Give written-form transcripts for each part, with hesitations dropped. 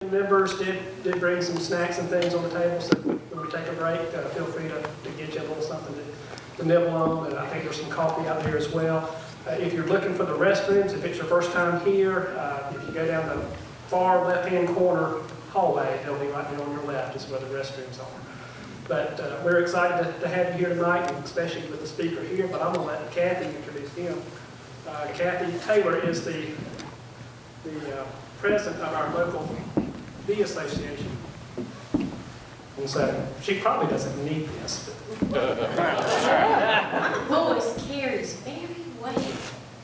Members did bring some snacks and things on the table, so when we take a break, feel free to get you a little something to nibble on. And I think there's some coffee out there as well. If you're looking for the restrooms, if it's your first time here, if you go down the far left-hand corner hallway, they'll be right there on your left is where the restrooms are. But we're excited to have you here tonight, and especially with the speaker here, but I'm going to let Kathy introduce him. Kathy Taylor is the president of our local Bee Association. And so she probably doesn't need this. My voice carries very well.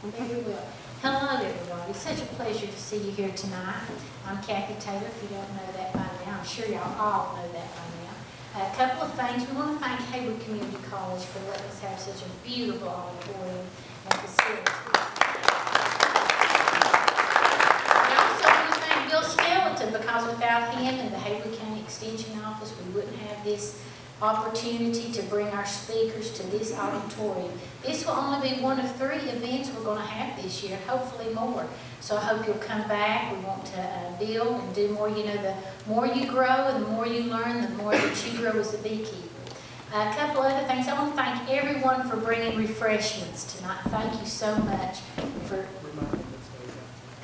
Very well. Hello, everybody. Such a pleasure to see you here tonight. I'm Kathy Taylor, if you don't know that by now. I'm sure y'all all know that by now. A couple of things. We want to thank Haywood Community College for letting us have such a beautiful auditorium and facilities. Because without him and the Haywood County Extension Office, we wouldn't have this opportunity to bring our speakers to this auditorium. This will only be one of 3 events we're going to have this year, hopefully more. So I hope you'll come back. We want to build and do more. You know, the more you grow and the more you learn, the more that you grow as a beekeeper. A couple other things. I want to thank everyone for bringing refreshments tonight. Thank you so much for...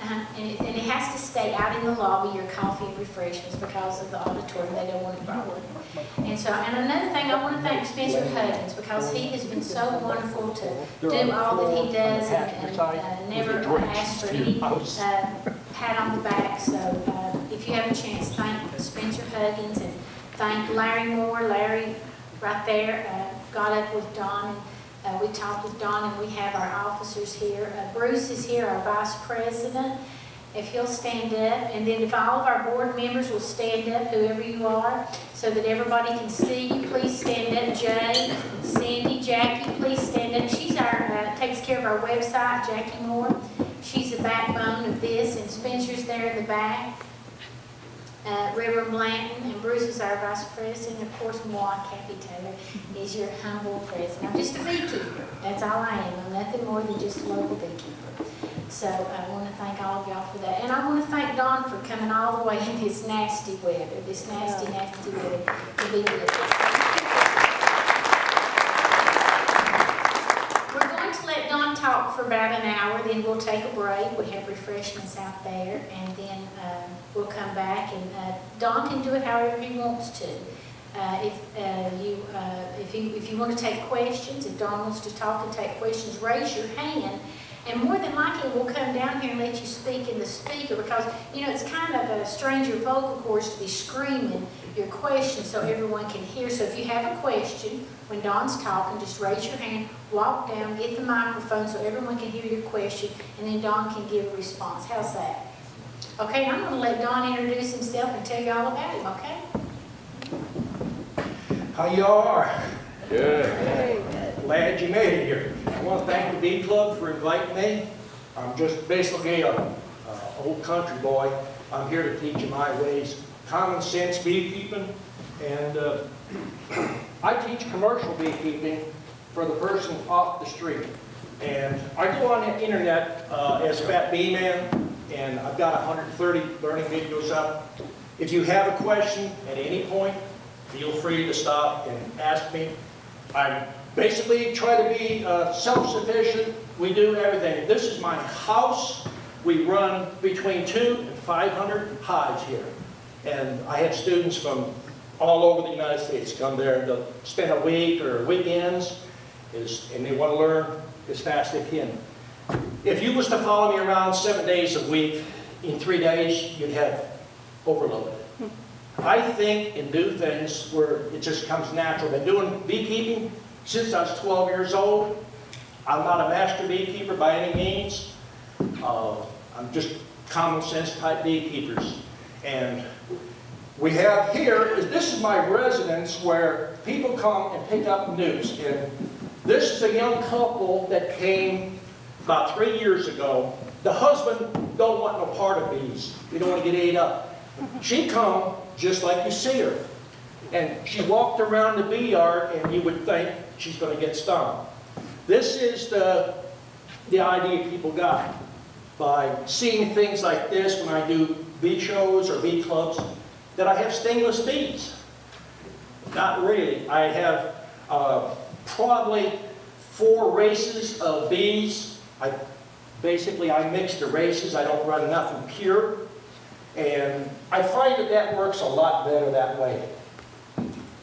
And it has to stay out in the lobby, your coffee and refreshments, because of the auditorium. They don't want it brought. And so, and another thing, I want to thank Spencer Huggins, because he has been so wonderful to do all that he does and never ask for any pat on the back. So if you have a chance, thank Spencer Huggins and thank Larry Moore. Larry right there got up with Don. We talked with Don, and we have our officers here. Bruce is here, our vice president. If he'll stand up, and then if all of our board members will stand up, whoever you are, so that everybody can see you, please stand up. Jay, Cindy, Jackie, please stand up. She's our takes care of our website, Jackie Moore. She's the backbone of this, and Spencer's there in the back. River Blanton, and Bruce is our vice president. Of course, moi, Kathy Taylor, is your humble president. I'm just a beekeeper. That's all I am. I'm nothing more than just a local beekeeper. So I want to thank all of y'all for that. And I want to thank Don for coming all the way in this nasty weather, this nasty weather, to be with us. We're going to let Don talk for about an hour, then we'll take a break. We have refreshments out there, and then we'll come back, and Don can do it however he wants to. If you want to take questions, if Don wants to talk and take questions, raise your hand, and more than likely we'll come down here and let you speak in the speaker, because you know it's kind of a stranger vocal cords to be screaming your question so everyone can hear. So if you have a question when Don's talking, just raise your hand, walk down, get the microphone so everyone can hear your question, and then Don can give a response. How's that? Okay, and I'm going to let Don introduce himself and tell you all about him, okay? How y'all are? Good. Glad you made it here. I want to thank the Bee Club for inviting me. I'm just basically an old country boy. I'm here to teach you my ways. Common sense beekeeping, and I teach commercial beekeeping for the person off the street. And I go on the internet as Fat Bee Man, and I've got 130 learning videos up. If you have a question at any point, feel free to stop and ask me. I basically try to be self-sufficient. We do everything. This is my house. We run between 200 and 500 hives here. And I have students from all over the United States come there to spend a week or weekends, and they want to learn as fast as they can. If you was to follow me around 7 days a week, in 3 days, you'd have overloaded. I think and do things where it just comes natural. I've been doing beekeeping since I was 12 years old. I'm not a master beekeeper by any means. I'm just common sense type beekeepers. And we have here, this is my residence where people come and pick up news. And this is a young couple that came about 3 years ago. The husband don't want no part of bees. He don't want to get ate up. She come just like you see her. And she walked around the bee yard, and you would think she's going to get stung. This is the idea people got by seeing things like this when I do bee shows or bee clubs that I have stingless bees. Not really. I have probably 4 races of bees. Basically, I mix the races. I don't run nothing pure. And I find that that works a lot better that way.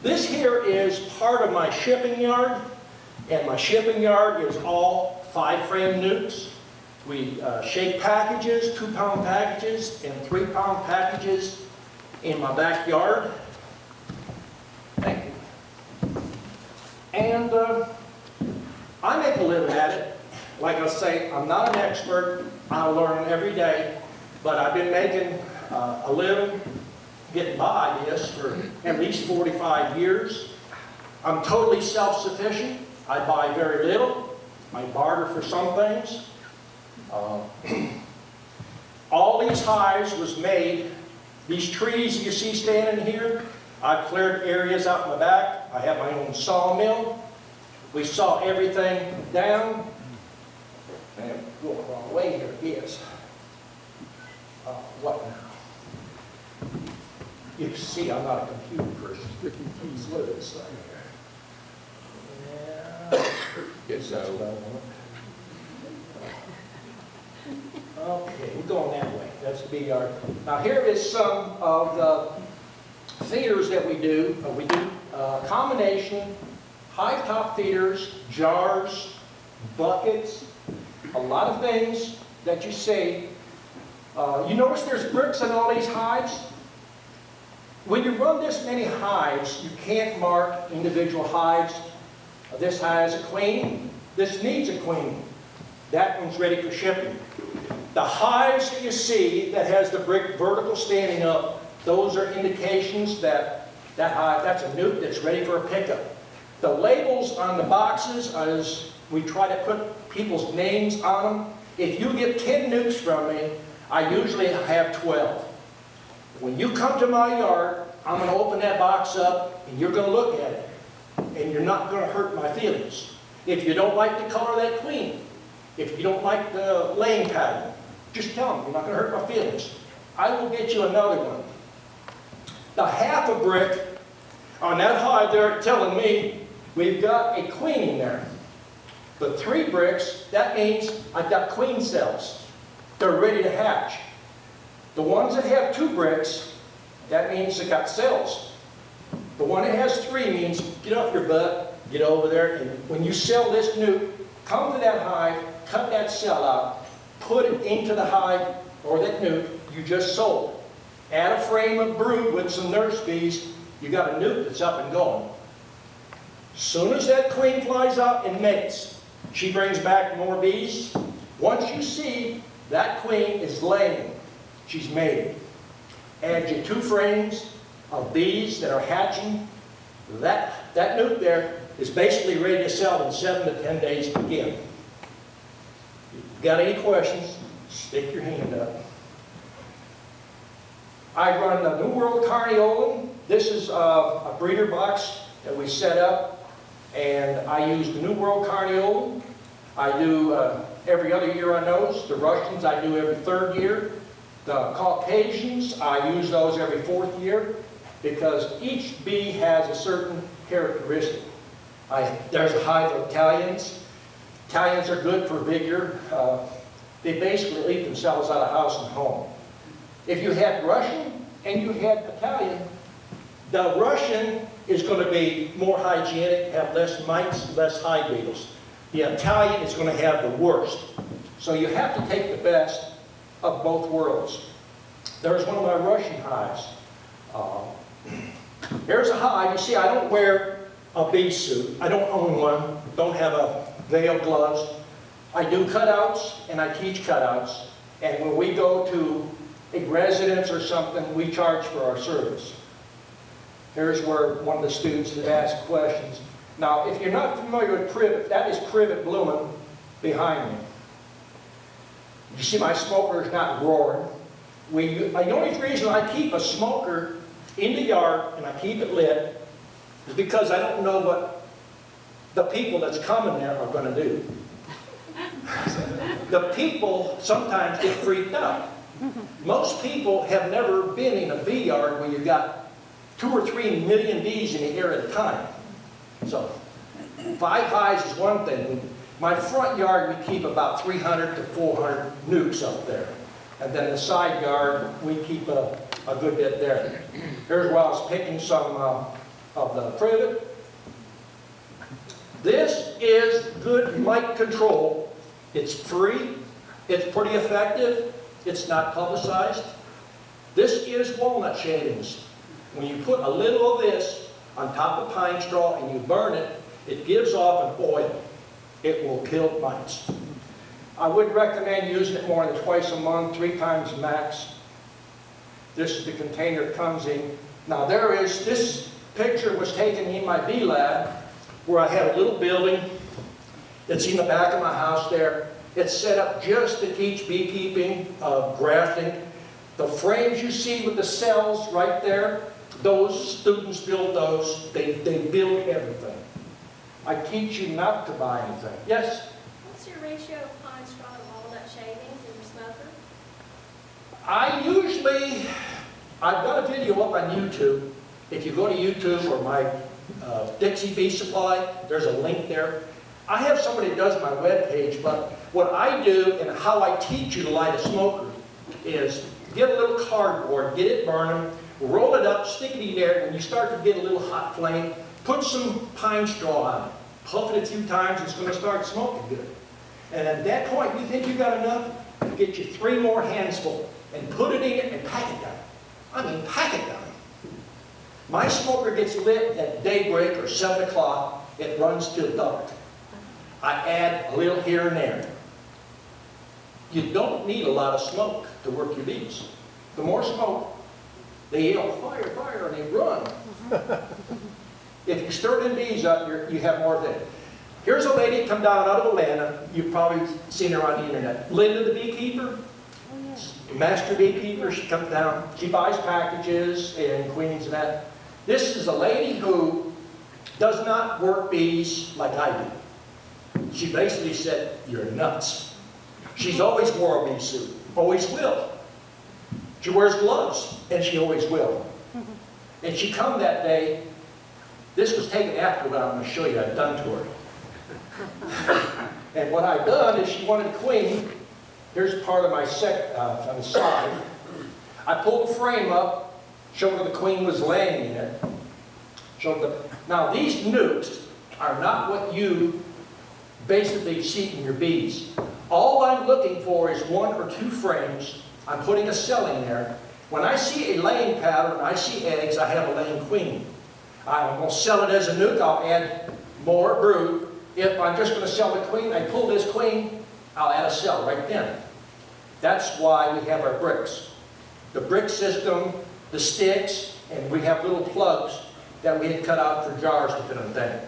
This here is part of my shipping yard. And my shipping yard is all 5-frame nukes. We shake packages, 2-pound packages, and 3-pound packages in my backyard. Thank you. And I make a living at it. Like I say, I'm not an expert. I learn every day. But I've been making a living, getting by this for at least 45 years. I'm totally self-sufficient. I buy very little. I barter for some things. All these hives was made, these trees you see standing here, I've cleared areas out in the back. I have my own sawmill. We saw everything down. And go the wrong way here, yes. What now? You can see I'm not a computer person. Please look at this thing here. Yeah. Yes, so. Okay, we're going that way. That's the Beeyard. Now here is some of the feeders that we do. We do combination hive top feeders, jars, buckets, a lot of things that you see. You notice there's bricks in all these hives? When you run this many hives, you can't mark individual hives. This has a queen. This needs a queen. That one's ready for shipping. The hives that you see that has the brick vertical standing up, those are indications that that hive, that's a nuke that's ready for a pickup. The labels on the boxes, as we try to put people's names on them, if you get 10 nukes from me, I usually have 12. When you come to my yard, I'm going to open that box up and you're going to look at it. And you're not going to hurt my feelings. If you don't like the color of that queen, if you don't like the laying pattern, just tell me. You're not going to hurt my feelings. I will get you another one. The half a brick on that hive there telling me we've got a queen in there. The 3 bricks, that means I've got queen cells. They're ready to hatch. The ones that have 2 bricks, that means they got cells. The one that has 3 means get off your butt, get over there, and when you sell this nuke, come to that hive, cut that cell out, put it into the hive or that nuke you just sold. Add a frame of brood with some nurse bees, you got a nuke that's up and going. As soon as that queen flies out and mates, she brings back more bees. Once you see that queen is laying, she's mated. Add your 2 frames of bees that are hatching. That nuke there is basically ready to sell in 7 to 10 days again. Got any questions? Stick your hand up. I run the New World Carniolan. This is a breeder box that we set up, and I use the New World Carniolan. I do every other year on those. The Russians I do every 3rd year. The Caucasians, I use those every 4th year because each bee has a certain characteristic. There's a hive of Italians. Italians are good for vigor. They basically eat themselves out of house and home. If you had Russian and you had Italian, the Russian is going to be more hygienic, have less mites, less hive beetles. The Italian is going to have the worst. So you have to take the best of both worlds. There's one of my Russian hives. Here's a hive. You see, I don't wear a bee suit. I don't own one. Don't have a veil, gloves. I do cutouts and I teach cutouts. And when we go to a residence or something, we charge for our service. Here's where one of the students has asked questions. Now, if you're not familiar with privet, that is privet blooming behind me. You see my smoker is not roaring. The only reason I keep a smoker in the yard and I keep it lit is because I don't know what the people that's coming there are going to do. The people sometimes get freaked out. Most people have never been in a bee yard where you've got 2 or 3 million bees in the air at a time. So 5 hives is one thing. My front yard, we keep about 300 to 400 nukes up there. And then the side yard, we keep a good bit there. Here's where I was picking some of the privet. This is good mite control. It's free. It's pretty effective. It's not publicized. This is walnut shavings. When you put a little of this on top of pine straw and you burn it, it gives off an oil. It will kill mites. I would recommend using it more than twice a month, 3 times max. This is the container it comes in. Now this picture was taken in my bee lab where I had a little building. It's in the back of my house there. It's set up just to teach beekeeping, grafting. The frames you see with the cells right there, those students build those. They build everything. I teach you not to buy anything. Yes? What's your ratio of pine straw to walnut shavings in your smoker? I've got a video up on YouTube. If you go to YouTube or my Dixie Bee Supply, there's a link there. I have somebody that does my webpage, but what I do and how I teach you to light a smoker is get a little cardboard, get it burning, roll it up, stick it in there. When you start to get a little hot flame, put some pine straw on it. Puff it a few times, it's going to start smoking good. And at that point, you think you got enough? Get you 3 more handsful and put it in it and pack it down. I mean, pack it down. My smoker gets lit at daybreak or 7 o'clock. It runs till dark. I add a little here and there. You don't need a lot of smoke to work your bees. The more smoke, they yell, fire, fire, and they run. If you stir them bees up, you have more things. Here's a lady come down out of Atlanta. You've probably seen her on the internet. Linda the beekeeper, master beekeeper. She comes down. She buys packages and queens and that. This is a lady who does not work bees like I do. She basically said, you're nuts. She's always wore a bee suit. Always will. She wears gloves, and she always will. And she come that day. This was taken after what I'm going to show you I've done to her. And what I've done is she wanted a queen. Here's part of my set on the side. I pulled the frame up, showed her the queen was laying in it. Now these nukes are not what you basically see in your bees. All I'm looking for is 1 or 2 frames. I'm putting a cell in there. When I see a laying pattern, I see eggs, I have a laying queen. I'm going to sell it as a nuke. I'll add more brood. If I'm just going to sell the queen, I pull this queen, I'll add a cell right then. That's why we have our bricks. The brick system, the sticks, and we have little plugs that we had cut out for jars to fit on thing.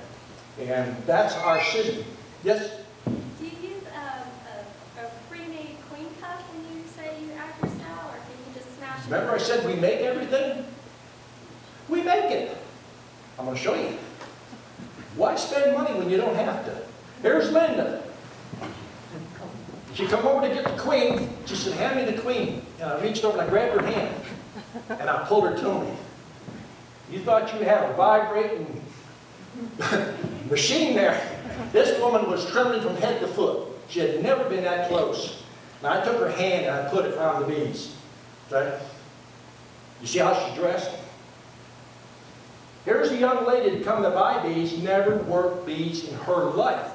And that's our system. Yes? Do you use a pre-made queen cup when you say you add your cell, or can you just smash it? Remember I said we make everything? We make it. I'm going to show you. Why spend money when you don't have to? Here's Linda. She come over to get the queen. She said, hand me the queen. And I reached over and I grabbed her hand. And I pulled her to me. You thought you had a vibrating machine there. This woman was trembling from head to foot. She had never been that close. And I took her hand and I put it on the bees. Okay? You see how she's dressed? Here's a young lady that come to buy bees, never worked bees in her life.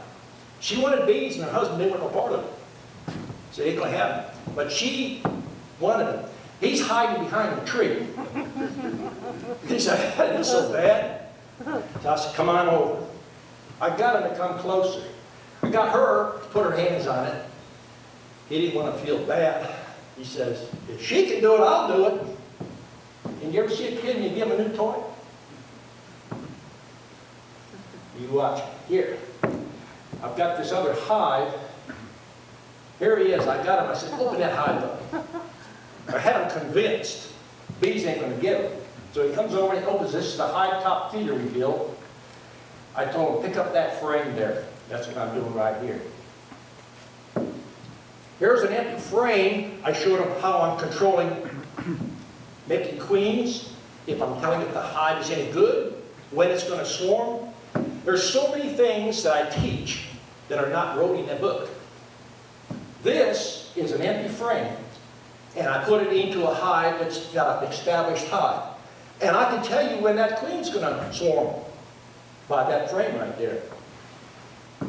She wanted bees and her husband didn't want no part of it. So they ain't gonna have them. But she wanted them. He's hiding behind the tree. He said, that is so bad. So I said, come on over. I got him to come closer. I got her to put her hands on it. He didn't want to feel bad. He says, if she can do it, I'll do it. And you ever see a kid and you give him a new toy? You watch. Here. I've got this other hive. Here he is. I got him. I said, open that hive up. I had him convinced. Bees ain't going to get him. So he comes over and he opens this. This is the hive top feeder we built. I told him, pick up that frame there. That's what I'm doing right here. Here's an empty frame. I showed them how I'm controlling making queens, if I'm telling if the hive is any good, when it's going to swarm. There's so many things that I teach that are not wrote in a book. This is an empty frame, and I put it into a hive that's got an established hive. And I can tell you when that queen's going to swarm by that frame right there.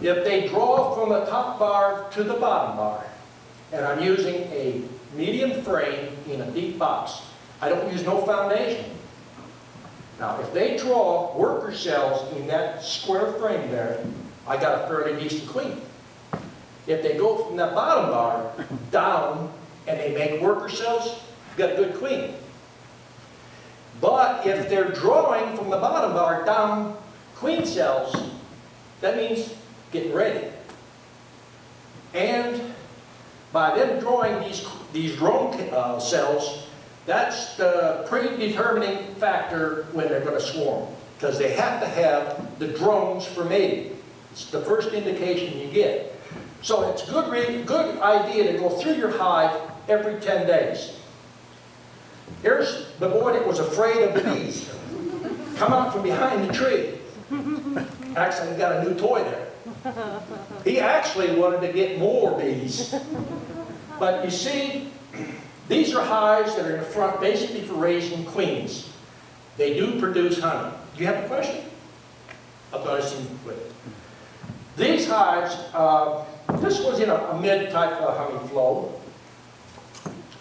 If they draw from the top bar to the bottom bar, and I'm using a medium frame in a deep box, I don't use no foundation. Now, if they draw worker cells in that square frame there, I got a fairly decent queen. If they go from that bottom bar down and they make worker cells, you got a good queen. But if they're drawing from the bottom bar down queen cells, that means getting ready. And by them drawing these drone cells, that's the predetermining factor when they're going to swarm, because they have to have the drones for mating. It's the first indication you get. So it's a good idea to go through your hive every 10 days. Here's the boy that was afraid of the bees. Come out from behind the tree. Actually, he got a new toy there. He actually wanted to get more bees. But you see, these are hives that are in the front basically for raising queens. They do produce honey. Do you have a question? I thought I seen you quit. These hives, this was in a mid-type honey flow.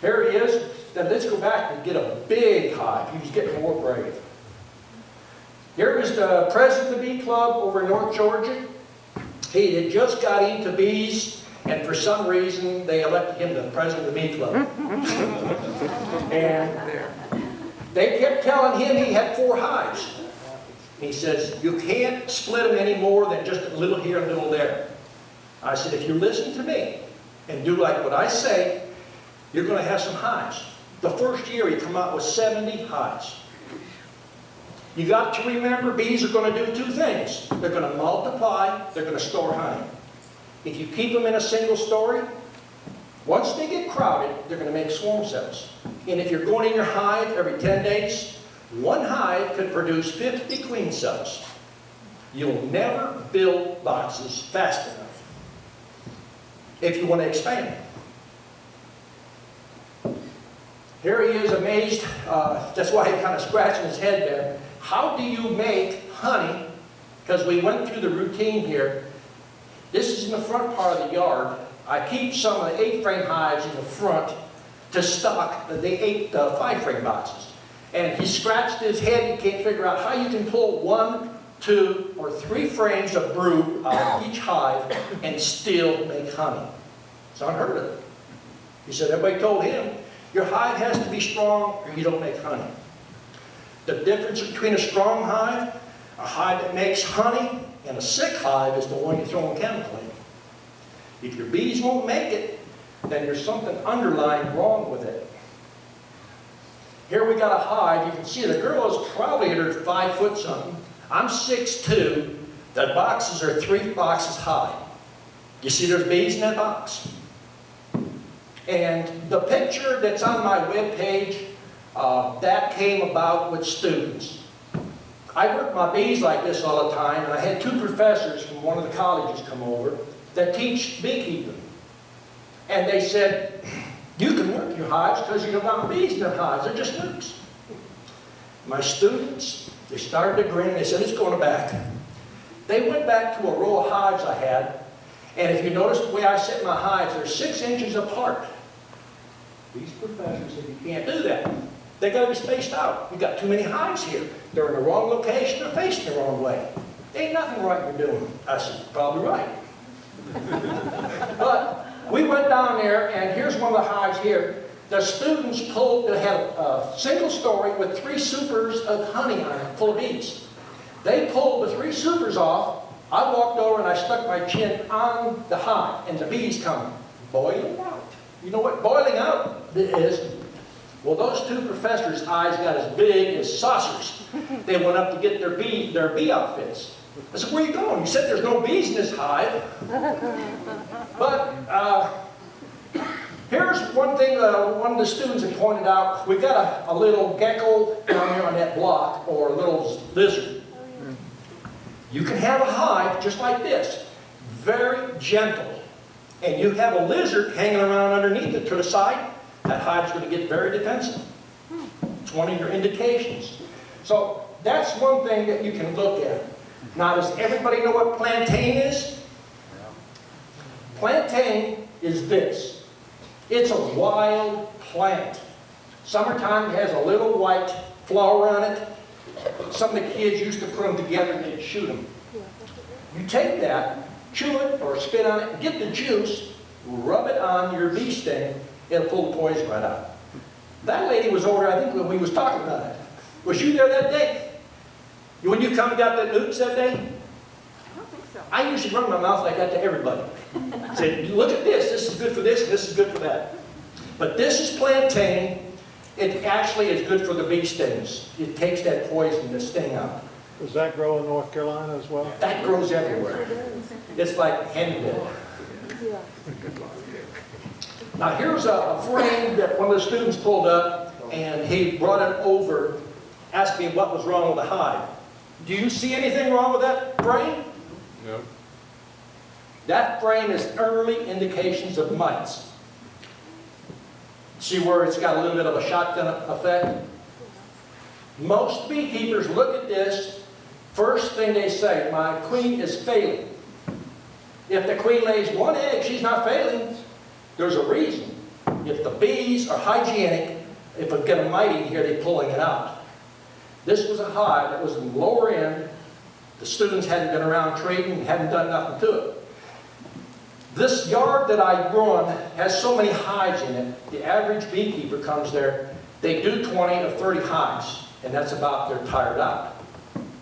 Here he is. Then let's go back and get a big hive. He was getting more brave. Here is the president of the Bee Club over in North Georgia. He had just got into bees, and for some reason they elected him the president of the Bee Club. And they kept telling him he had 4 hives. He says, you can't split them any more than just a little here and a little there. I said, if you listen to me and do like what I say, you're going to have some hives. The first year he come out with 70 hives. You got to remember, bees are going to do 2 things. They're going to multiply, they're going to store honey. If you keep them in a single story, once they get crowded, they're going to make swarm cells. And if you're going in your hive every 10 days, 1 hive could produce 50 queen cells. You'll never build boxes fast enough if you want to expand. Here he is amazed. That's why he's kind of scratching his head there. How do you make honey? Because we went through the routine here. This is in the front part of the yard. I keep some of the 8-frame hives in the front to stock the 5-frame boxes. And he scratched his head. He can't figure out how you can pull 1, 2, or 3 frames of brood out of each hive and still make honey. It's unheard of. He said everybody told him, your hive has to be strong or you don't make honey. The difference between a strong hive, a hive that makes honey, and a sick hive is the one you're throwing chemical in. If your bees won't make it, then there's something underlying wrong with it. Here we got a hive. You can see the girl is probably at her 5 foot something. I'm 6'2". The boxes are 3 boxes high. You see there's bees in that box? And the picture that's on my webpage, that came about with students. I work my bees like this all the time, and I had 2 professors from one of the colleges come over that teach beekeeping. And they said, you can work your hives because you don't want bees in their hives. They're just nukes. My students, they started to grin. They said, it's going back. They went back to a row of hives I had. And if you notice the way I set my hives, they're 6 inches apart. These professors said, you can't do that. They got to be spaced out. You've got too many hives here. They're in the wrong location. They're facing the wrong way. There ain't nothing right you're doing. I said, probably right. But we went down there, and here's one of the hives here. The students pulled, they had a single story with 3 supers of honey on it, full of bees. They pulled the 3 supers off. I walked over and I stuck my chin on the hive, and the bees come boiling out. You know what boiling out is? Well, those 2 professors' eyes got as big as saucers. They went up to get their bee outfits. I said, where are you going? You said there's no bees in this hive. But Here's one thing one of the students had pointed out. We've got a little gecko down here on that block, or a little lizard. You can have a hive just like this, very gentle. And you have a lizard hanging around underneath it to the side, that hive's going to get very defensive. It's one of your indications. So that's one thing that you can look at. Now, does everybody know what plantain is? Plantain is this. It's a wild plant. Summertime has a little white flower on it. Some of the kids used to put them together and they'd shoot them. You take that, chew it or spit on it, get the juice, rub it on your bee sting, it'll pull the poison right out. That lady was over, I think, when we was talking about it. Was you there that day? When you come and got the newts that day? I don't think so. I usually run my mouth like that to everybody. Say, look at this is good for this, and this is good for that. But this is plantain. It actually is good for the bee stings. It takes that poison, the sting out. Does that grow in North Carolina as well? That grows everywhere. It's like henbit. Now here's a frame that one of the students pulled up, and he brought it over, asked me what was wrong with the hive. Do you see anything wrong with that frame? No. That frame is early indications of mites. See where it's got a little bit of a shotgun effect? Most beekeepers look at this, first thing they say, my queen is failing. If the queen lays one egg, she's not failing. There's a reason. If the bees are hygienic, if they get a mite in here, they're pulling it out. This was a hive that was in the lower end. The students hadn't been around treating, hadn't done nothing to it. This yard that I run has so many hives in it. The average beekeeper comes there, they do 20 or 30 hives, and that's about they're tired out.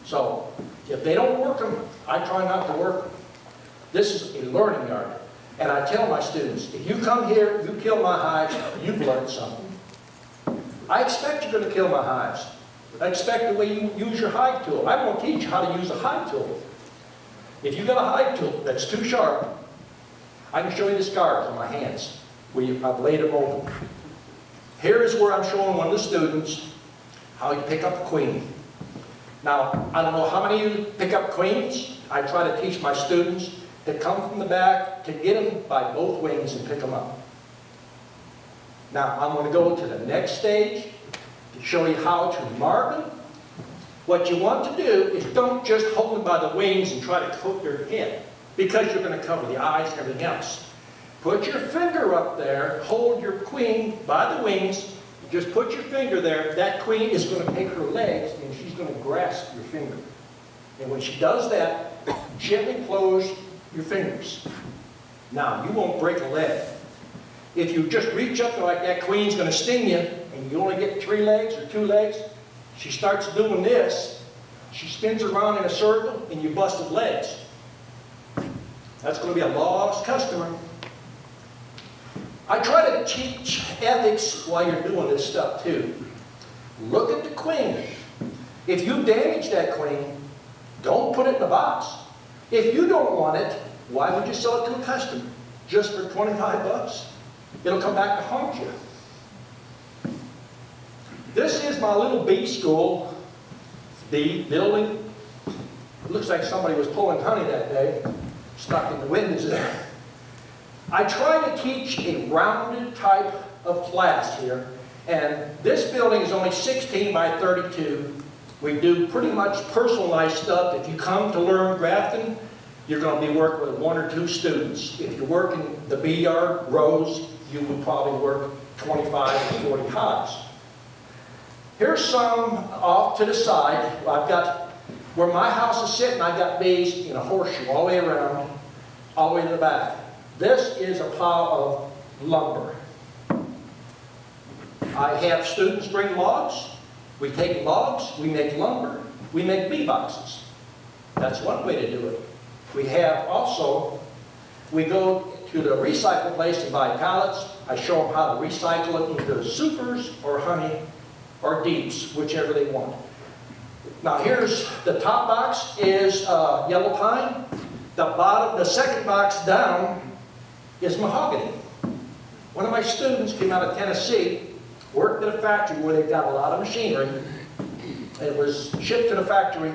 So if they don't work them, I try not to work them. This is a learning yard. And I tell my students, if you come here, you kill my hives, you've learned something. I expect you're going to kill my hives. I expect the way you use your hive tool. I won't teach you how to use a hive tool. If you've got a hive tool that's too sharp, I can show you the scars on my hands where I've laid them open. Here is where I'm showing one of the students how you pick up a queen. Now, I don't know how many of you pick up queens. I try to teach my students to come from the back, to get them by both wings and pick them up. Now, I'm going to go to the next stage to show you how to mark them. What you want to do is don't just hold them by the wings and try to coat their head, because you're going to cover the eyes and everything else. Put your finger up there, hold your queen by the wings, just put your finger there. That queen is going to take her legs and she's going to grasp your finger. And when she does that, gently close your fingers. Now, you won't break a leg. If you just reach up there like that, queen's going to sting you, and you only get 3 legs or 2 legs, she starts doing this, she spins around in a circle, and you busted legs. That's going to be a lost customer. I try to teach ethics while you're doing this stuff too. Look at the queen. If you damage that queen, don't put it in a box. If you don't want it, why would you sell it to a customer? Just for 25 bucks? It'll come back to haunt you. This is my little bee school, bee building. It looks like somebody was pulling honey that day, stuck in the windows there. I try to teach a rounded type of class here, and this building is only 16 by 32. We do pretty much personalized stuff. If you come to learn grafting, you're going to be working with 1 or 2 students. If you're working the bee yard, rows, you will probably work 25 to 40 hives. Here's some off to the side. I've got, where my house is sitting, I've got bees in a horseshoe all the way around, all the way to the back. This is a pile of lumber. I have students bring logs. We take logs, we make lumber, we make bee boxes. That's one way to do it. We have also, we go to the recycle place and buy pallets. I show them how to recycle it into supers or honey or deeps, whichever they want. Now here's the top box is yellow pine. The bottom, the second box down is mahogany. One of my students came out of Tennessee, worked at a factory where they've got a lot of machinery. It was shipped to the factory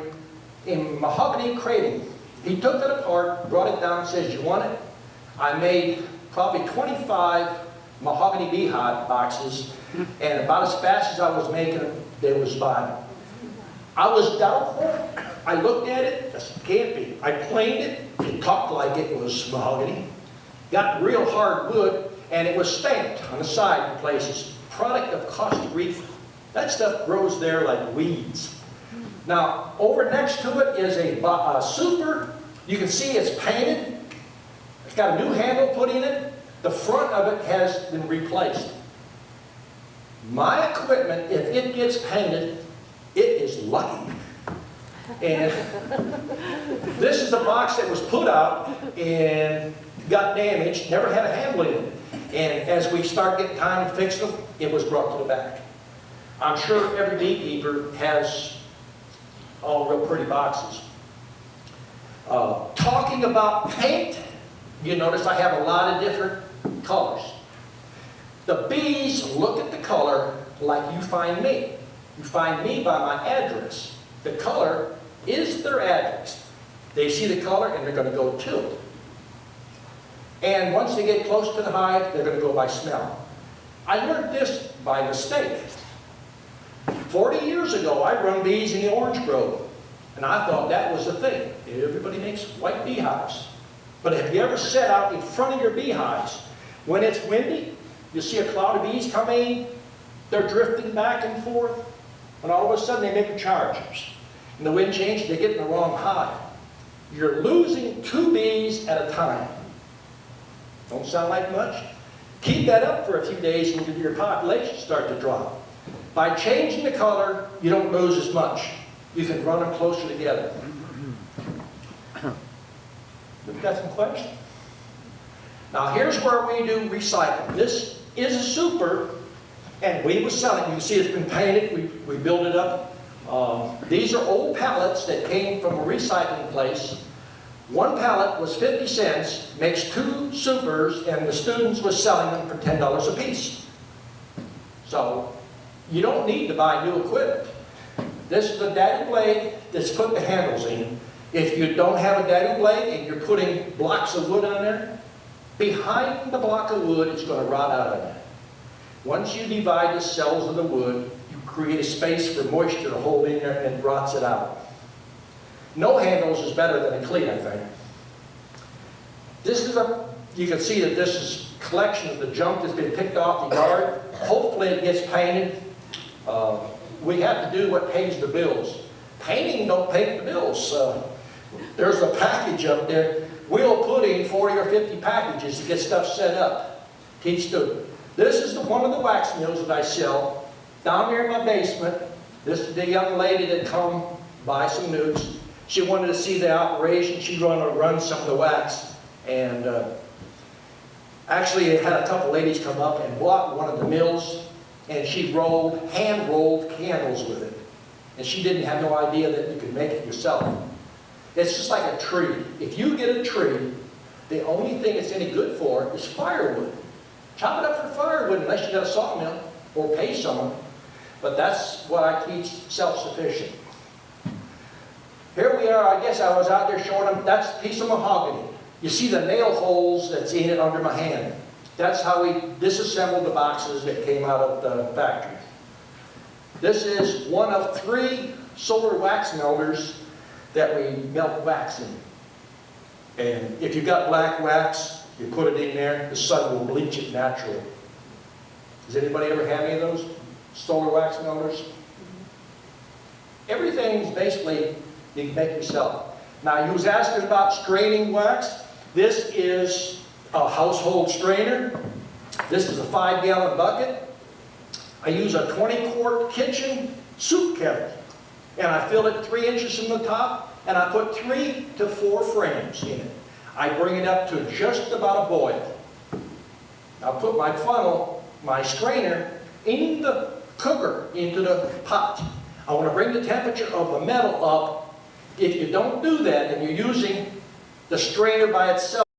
in mahogany crating. He took it apart, brought it down, says, "You want it?" I made probably 25 mahogany beehive boxes, and about as fast as I was making them, they was buying them. I was doubtful. I looked at it, I said, "Can't be." I planed it, it talked like it was mahogany. Got real hard wood, and it was stamped on the side in places. Product of Costa Rica. That stuff grows there like weeds. Now, over next to it is a super. You can see it's painted. It's got a new handle put in it. The front of it has been replaced. My equipment, if it gets painted, it is lucky. And this is a box that was put out and got damaged, never had a handle in it. And as we start getting time to fix them, it was brought to the back. I'm sure every beekeeper has all real pretty boxes. Talking about paint, you notice I have a lot of different colors. The bees look at the color like you find me. You find me by my address. The color is their address. They see the color and they're going to go to it. And once they get close to the hive, they're going to go by smell. I learned this by mistake. 40 years ago, I run bees in the orange grove. And I thought that was the thing. Everybody makes white beehives. But have you ever sat out in front of your beehives when it's windy? You see a cloud of bees come in, they're drifting back and forth, and all of a sudden they make charges. And the wind changes, they get in the wrong hive. You're losing 2 bees at a time. Don't sound like much? Keep that up for a few days and your population start to drop. By changing the color, you don't lose as much. You can run them closer together. We've got some questions? Now here's where we do recycling. This is a super, and we was selling. You can see it's been painted. We built it up. These are old pallets that came from a recycling place. One pallet was 50 cents, makes 2 supers, and the students were selling them for $10 a piece. So you don't need to buy new equipment. This is a daddy blade that's put the handles in. If you don't have a daddy blade and you're putting blocks of wood on there, behind the block of wood it's going to rot out of that. Once you divide the cells of the wood, you create a space for moisture to hold in there and it rots it out. No handles is better than a cleat, I think. This is you can see that this is a collection of the junk that's been picked off the yard. Hopefully it gets painted. We have to do what pays the bills. Painting don't pay the bills. There's a package up there. We'll put in 40 or 50 packages to get stuff set up. Teach students. This is one of the wax mills that I sell. Down there in my basement, this is the young lady that come buy some newts. She wanted to see the operation. She'd run some of the wax. And actually, I had a couple ladies come up and bought one of the mills. And she hand-rolled candles with it. And she didn't have no idea that you could make it yourself. It's just like a tree. If you get a tree, the only thing it's any good for is firewood. Chop it up for firewood unless you got a sawmill or pay someone. But that's what I teach, self-sufficient. Here we are. I guess I was out there showing them. That's a piece of mahogany. You see the nail holes that's in it under my hand. That's how we disassembled the boxes that came out of the factory. This is one of 3 solar wax melters that we melt wax in. And if you've got black wax, you put it in there, the sun will bleach it naturally. Has anybody ever had any of those solar wax melters? Everything's basically you can make yourself. Now you was asking about straining wax. This is a household strainer. This is a 5-gallon bucket. I use a 20-quart kitchen soup kettle. And I fill it 3 inches from the top, and I put 3 to 4 frames in it. I bring it up to just about a boil. I'll put my funnel, my strainer, in the cooker, into the pot. I want to bring the temperature of the metal up. If you don't do that, and you're using the strainer by itself,